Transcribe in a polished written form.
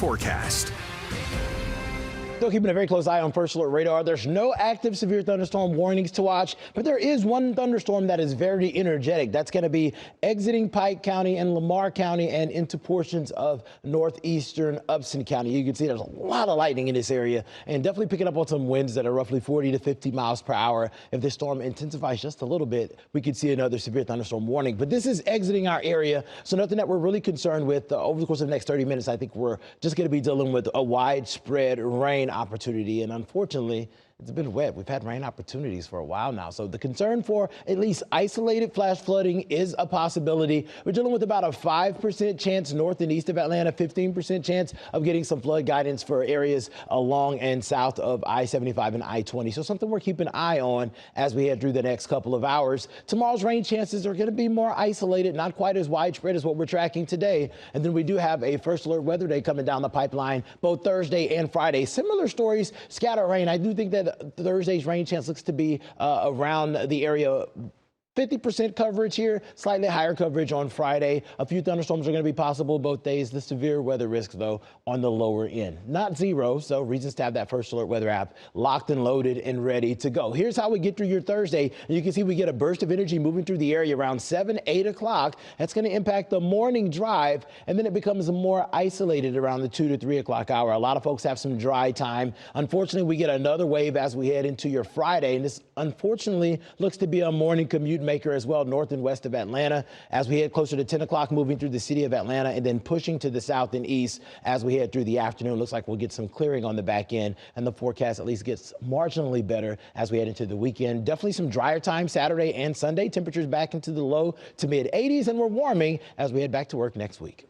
forecast. Still keeping a very close eye on first alert radar. There's no active severe thunderstorm warnings to watch, but there is one thunderstorm that is very energetic. That's going to be exiting Pike County and Lamar County and into portions of northeastern Upson County. You can see there's a lot of lightning in this area and definitely picking up on some winds that are roughly 40 to 50 miles per hour. If this storm intensifies just a little bit, we could see another severe thunderstorm warning. But this is exiting our area, so nothing that we're really concerned with. Over the course of the next 30 minutes, I think we're just going to be dealing with a widespread rain opportunity, and unfortunately it's been wet. We've had rain opportunities for a while now, so the concern for at least isolated flash flooding is a possibility. We're dealing with about a 5% chance north and east of Atlanta, 15% chance of getting some flood guidance for areas along and south of I-75 and I-20. So something we're keeping an eye on as we head through the next couple of hours. Tomorrow's rain chances are going to be more isolated, not quite as widespread as what we're tracking today. And then we do have a first alert weather day coming down the pipeline both Thursday and Friday. Similar stories, scatter rain. I do think that Thursday's rain chance looks to be around the area. 50% coverage here, slightly higher coverage on Friday. A few thunderstorms are going to be possible both days. The severe weather risk, though, on the lower end. Not zero, so reasons to have that first alert weather app locked and loaded and ready to go. Here's how we get through your Thursday. You can see we get a burst of energy moving through the area around 7, 8 o'clock. That's going to impact the morning drive, and then it becomes more isolated around the 2 to 3 o'clock hour. A lot of folks have some dry time. Unfortunately, we get another wave as we head into your Friday, and this unfortunately looks to be a morning commute maker as well, north and west of Atlanta, as we head closer to 10 o'clock, moving through the city of Atlanta and then pushing to the south and east as we head through the afternoon. Looks like we'll get some clearing on the back end, and the forecast at least gets marginally better as we head into the weekend. Definitely some drier time Saturday and Sunday. Temperatures back into the low to mid 80s, and we're warming as we head back to work next week.